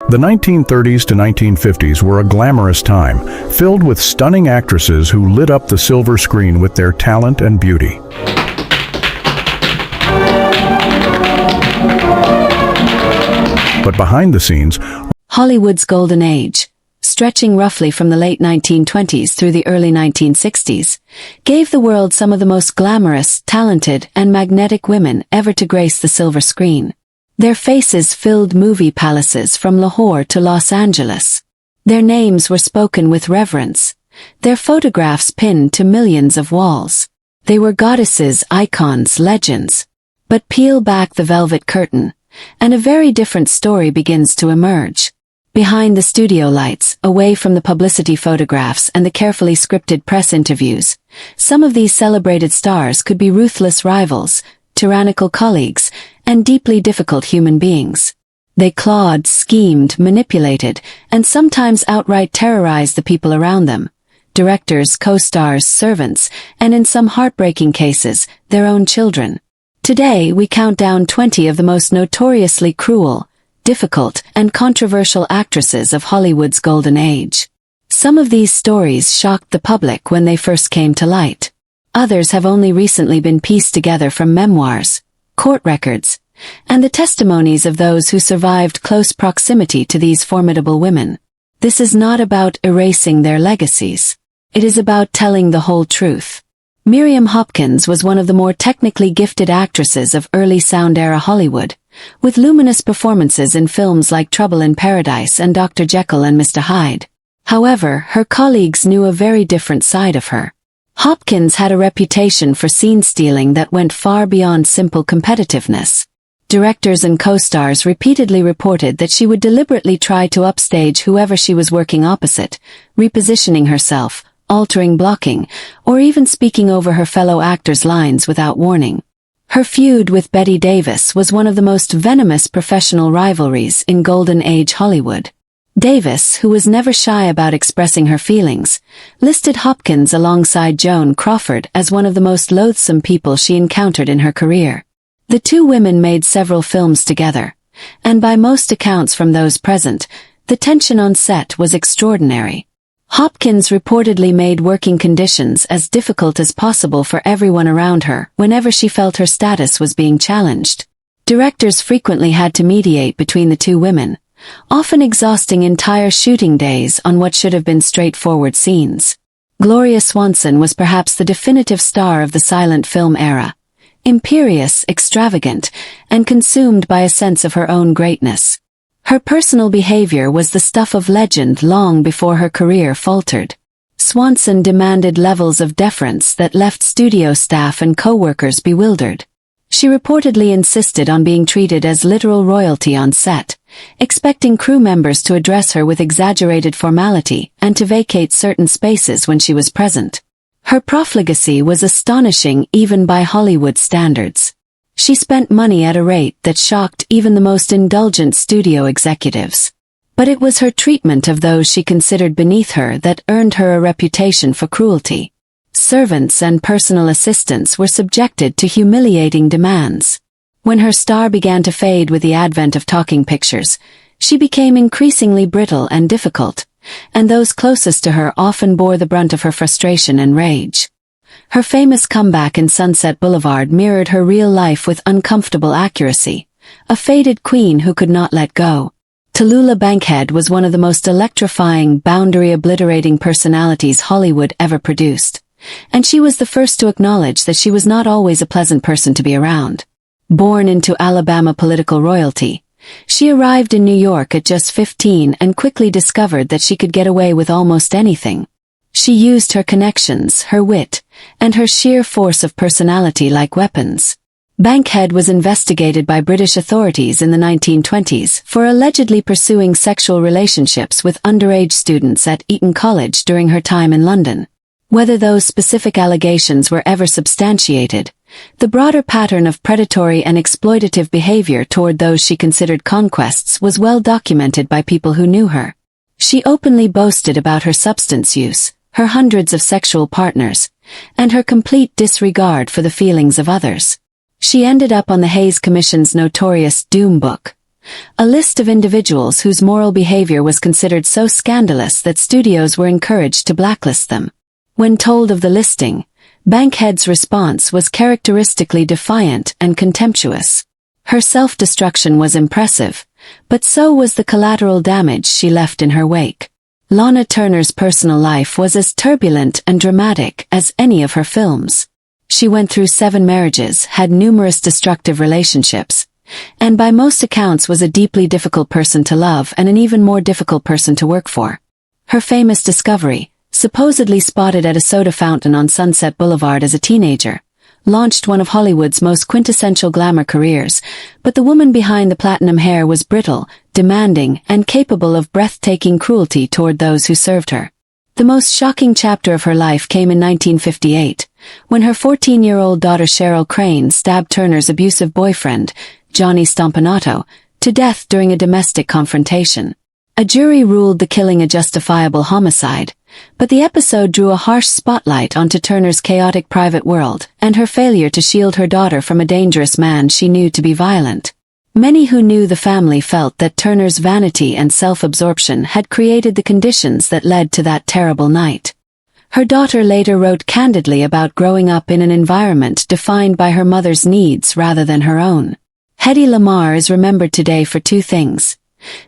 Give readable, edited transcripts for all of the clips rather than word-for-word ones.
The 1930s to 1950s were a glamorous time, filled with stunning actresses who lit up the silver screen with their talent and beauty. But behind the scenes, Hollywood's golden age, stretching roughly from the late 1920s through the early 1960s, gave the world some of the most glamorous, talented, and magnetic women ever to grace the silver screen. Their faces filled movie palaces from Lahore to Los Angeles. Their names were spoken with reverence, their photographs pinned to millions of walls. They were goddesses, icons, legends. But peel back the velvet curtain, and a very different story begins to emerge. Behind the studio lights, away from the publicity photographs and the carefully scripted press interviews, some of these celebrated stars could be ruthless rivals, tyrannical colleagues, and deeply difficult human beings. They clawed, schemed, manipulated, and sometimes outright terrorized the people around them. Directors, co-stars, servants, and in some heartbreaking cases, their own children. Today we count down 20 of the most notoriously cruel, difficult, and controversial actresses of Hollywood's golden age. Some of these stories shocked the public when they first came to light. Others have only recently been pieced together from memoirs, court records, and the testimonies of those who survived close proximity to these formidable women. This is not about erasing their legacies. It is about telling the whole truth. Miriam Hopkins was one of the more technically gifted actresses of early sound-era Hollywood, with luminous performances in films like Trouble in Paradise and Dr. Jekyll and Mr. Hyde. However, her colleagues knew a very different side of her. Hopkins had a reputation for scene stealing that went far beyond simple competitiveness. Directors and co-stars repeatedly reported that she would deliberately try to upstage whoever she was working opposite, repositioning herself, altering blocking, or even speaking over her fellow actors' lines without warning. Her feud with Bette Davis was one of the most venomous professional rivalries in Golden Age Hollywood. Davis, who was never shy about expressing her feelings, listed Hopkins alongside Joan Crawford as one of the most loathsome people she encountered in her career. The two women made several films together, and by most accounts from those present, the tension on set was extraordinary. Hopkins reportedly made working conditions as difficult as possible for everyone around her whenever she felt her status was being challenged. Directors frequently had to mediate between the two women, often exhausting entire shooting days on what should have been straightforward scenes. Gloria Swanson was perhaps the definitive star of the silent film era, imperious, extravagant, and consumed by a sense of her own greatness. Her personal behavior was the stuff of legend long before her career faltered. Swanson demanded levels of deference that left studio staff and co-workers bewildered. She reportedly insisted on being treated as literal royalty on set, expecting crew members to address her with exaggerated formality and to vacate certain spaces when she was present. Her profligacy was astonishing even by Hollywood standards. She spent money at a rate that shocked even the most indulgent studio executives. But it was her treatment of those she considered beneath her that earned her a reputation for cruelty. Servants and personal assistants were subjected to humiliating demands. When her star began to fade with the advent of talking pictures, she became increasingly brittle and difficult, and those closest to her often bore the brunt of her frustration and rage. Her famous comeback in Sunset Boulevard mirrored her real life with uncomfortable accuracy, a faded queen who could not let go. Tallulah Bankhead was one of the most electrifying, boundary-obliterating personalities Hollywood ever produced, and she was the first to acknowledge that she was not always a pleasant person to be around. Born into Alabama political royalty, she arrived in New York at just 15 and quickly discovered that she could get away with almost anything. She used her connections, her wit, and her sheer force of personality like weapons. Bankhead was investigated by British authorities in the 1920s for allegedly pursuing sexual relationships with underage students at Eton College during her time in London. Whether those specific allegations were ever substantiated, the broader pattern of predatory and exploitative behavior toward those she considered conquests was well documented by people who knew her. She openly boasted about her substance use, her hundreds of sexual partners, and her complete disregard for the feelings of others. She ended up on the Hays Commission's notorious Doom Book, a list of individuals whose moral behavior was considered so scandalous that studios were encouraged to blacklist them. When told of the listing, Bankhead's response was characteristically defiant and contemptuous. Her self-destruction was impressive, but so was the collateral damage she left in her wake. Lana Turner's personal life was as turbulent and dramatic as any of her films. She went through 7 marriages, had numerous destructive relationships, and by most accounts was a deeply difficult person to love and an even more difficult person to work for. Her famous discovery, supposedly spotted at a soda fountain on Sunset Boulevard as a teenager, launched one of Hollywood's most quintessential glamour careers, but the woman behind the platinum hair was brittle, demanding, and capable of breathtaking cruelty toward those who served her. The most shocking chapter of her life came in 1958, when her 14-year-old daughter Cheryl Crane stabbed Turner's abusive boyfriend, Johnny Stompanato, to death during a domestic confrontation. A jury ruled the killing a justifiable homicide, but the episode drew a harsh spotlight onto Turner's chaotic private world and her failure to shield her daughter from a dangerous man she knew to be violent. Many who knew the family felt that Turner's vanity and self-absorption had created the conditions that led to that terrible night. Her daughter later wrote candidly about growing up in an environment defined by her mother's needs rather than her own. Hedy Lamarr is remembered today for 2 things: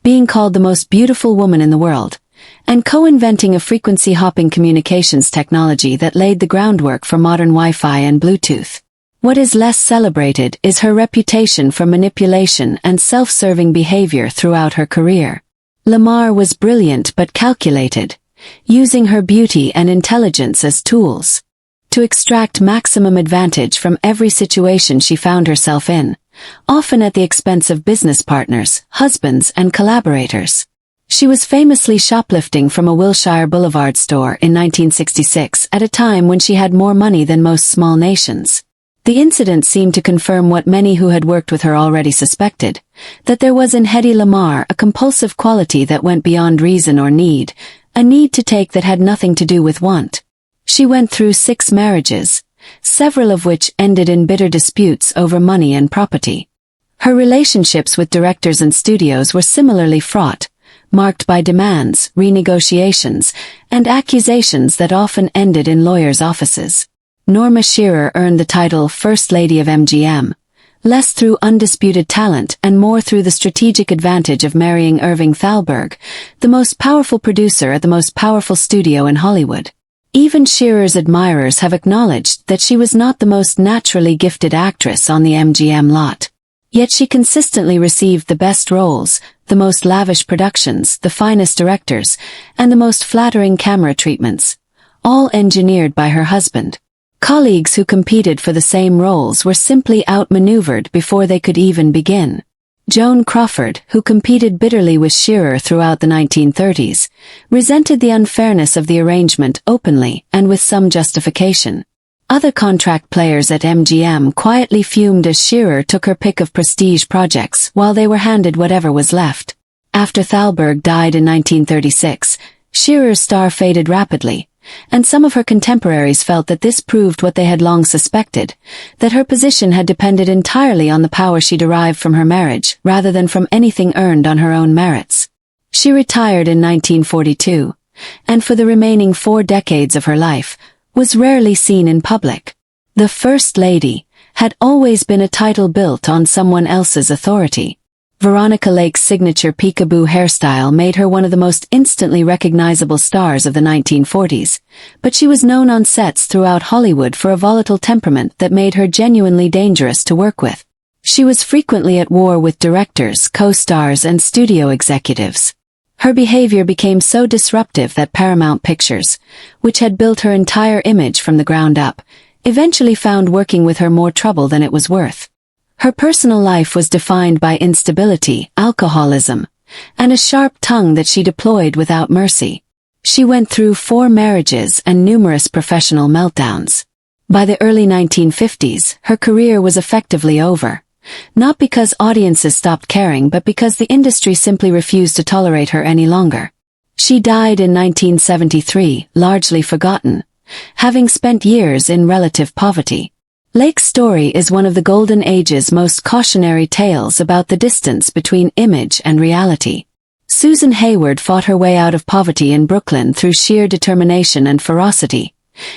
being called the most beautiful woman in the world, and co-inventing a frequency-hopping communications technology that laid the groundwork for modern Wi-Fi and Bluetooth. What is less celebrated is her reputation for manipulation and self-serving behavior throughout her career. Lamarr was brilliant but calculated, using her beauty and intelligence as tools to extract maximum advantage from every situation she found herself in, often at the expense of business partners, husbands, and collaborators. She was famously shoplifting from a Wilshire Boulevard store in 1966 at a time when she had more money than most small nations. The incident seemed to confirm what many who had worked with her already suspected, that there was in Hedy Lamarr a compulsive quality that went beyond reason or need, a need to take that had nothing to do with want. She went through 6 marriages, several of which ended in bitter disputes over money and property. Her relationships with directors and studios were similarly fraught, marked by demands, renegotiations, and accusations that often ended in lawyers' offices. Norma Shearer earned the title First Lady of MGM, less through undisputed talent and more through the strategic advantage of marrying Irving Thalberg, the most powerful producer at the most powerful studio in Hollywood. Even Shearer's admirers have acknowledged that she was not the most naturally gifted actress on the MGM lot. Yet she consistently received the best roles, the most lavish productions, the finest directors, and the most flattering camera treatments, all engineered by her husband. Colleagues who competed for the same roles were simply outmaneuvered before they could even begin. Joan Crawford, who competed bitterly with Shearer throughout the 1930s, resented the unfairness of the arrangement openly and with some justification. Other contract players at MGM quietly fumed as Shearer took her pick of prestige projects while they were handed whatever was left. After Thalberg died in 1936, Shearer's star faded rapidly, and some of her contemporaries felt that this proved what they had long suspected, that her position had depended entirely on the power she derived from her marriage rather than from anything earned on her own merits. She retired in 1942, and for the remaining 4 decades of her life, was rarely seen in public. The First Lady had always been a title built on someone else's authority. Veronica Lake's signature peekaboo hairstyle made her one of the most instantly recognizable stars of the 1940s, but she was known on sets throughout Hollywood for a volatile temperament that made her genuinely dangerous to work with. She was frequently at war with directors, co-stars, and studio executives. Her behavior became so disruptive that Paramount Pictures, which had built her entire image from the ground up, eventually found working with her more trouble than it was worth. Her personal life was defined by instability, alcoholism, and a sharp tongue that she deployed without mercy. She went through 4 marriages and numerous professional meltdowns. By the early 1950s, her career was effectively over. Not because audiences stopped caring, but because the industry simply refused to tolerate her any longer. She died in 1973, largely forgotten, having spent years in relative poverty. Lake's story is one of the Golden Age's most cautionary tales about the distance between image and reality. Susan Hayward fought her way out of poverty in Brooklyn through sheer determination and ferocity,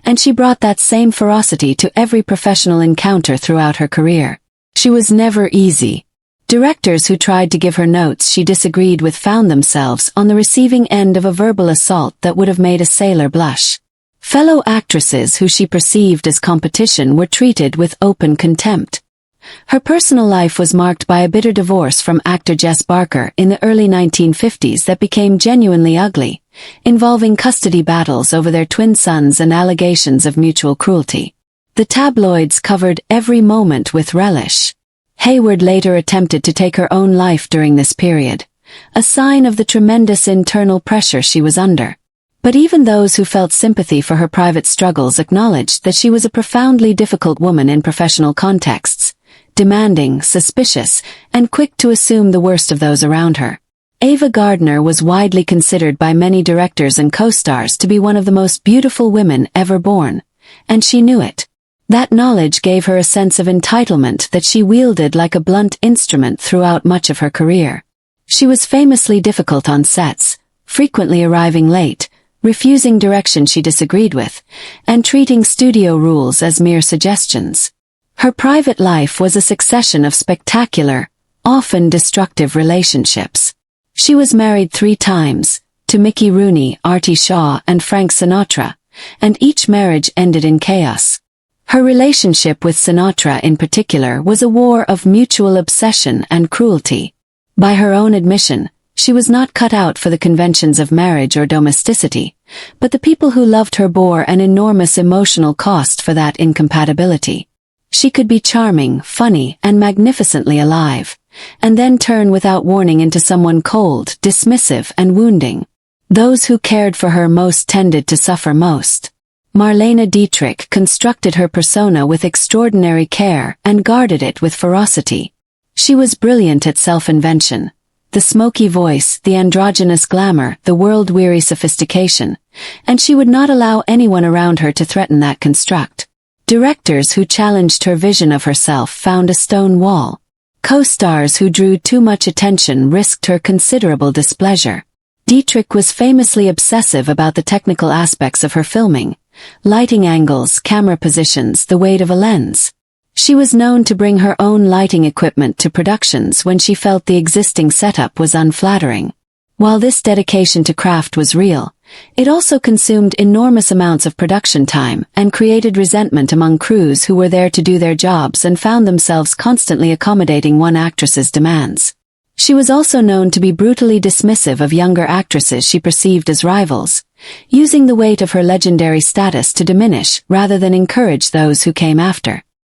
and she brought that same ferocity to every professional encounter throughout her career. She was never easy. Directors who tried to give her notes she disagreed with found themselves on the receiving end of a verbal assault that would have made a sailor blush. Fellow actresses who she perceived as competition were treated with open contempt. Her personal life was marked by a bitter divorce from actor Jess Barker in the early 1950s that became genuinely ugly, involving custody battles over their twin sons and allegations of mutual cruelty. The tabloids covered every moment with relish. Hayward later attempted to take her own life during this period, a sign of the tremendous internal pressure she was under. But even those who felt sympathy for her private struggles acknowledged that she was a profoundly difficult woman in professional contexts, demanding, suspicious, and quick to assume the worst of those around her. Ava Gardner was widely considered by many directors and co-stars to be one of the most beautiful women ever born, and she knew it. That knowledge gave her a sense of entitlement that she wielded like a blunt instrument throughout much of her career. She was famously difficult on sets, frequently arriving late, refusing direction she disagreed with, and treating studio rules as mere suggestions. Her private life was a succession of spectacular, often destructive relationships. She was married 3 times, to Mickey Rooney, Artie Shaw, and Frank Sinatra, and each marriage ended in chaos. Her relationship with Sinatra in particular was a war of mutual obsession and cruelty. By her own admission, she was not cut out for the conventions of marriage or domesticity, but the people who loved her bore an enormous emotional cost for that incompatibility. She could be charming, funny, and magnificently alive, and then turn without warning into someone cold, dismissive, and wounding. Those who cared for her most tended to suffer most. Marlene Dietrich constructed her persona with extraordinary care and guarded it with ferocity. She was brilliant at self-invention. The smoky voice, the androgynous glamour, the world-weary sophistication, and she would not allow anyone around her to threaten that construct. Directors who challenged her vision of herself found a stone wall. Co-stars who drew too much attention risked her considerable displeasure. Dietrich was famously obsessive about the technical aspects of her filming, lighting angles, camera positions, the weight of a lens. She was known to bring her own lighting equipment to productions when she felt the existing setup was unflattering. While this dedication to craft was real, it also consumed enormous amounts of production time and created resentment among crews who were there to do their jobs and found themselves constantly accommodating one actress's demands. She was also known to be brutally dismissive of younger actresses she perceived as rivals, using the weight of her legendary status to diminish rather than encourage those who came after.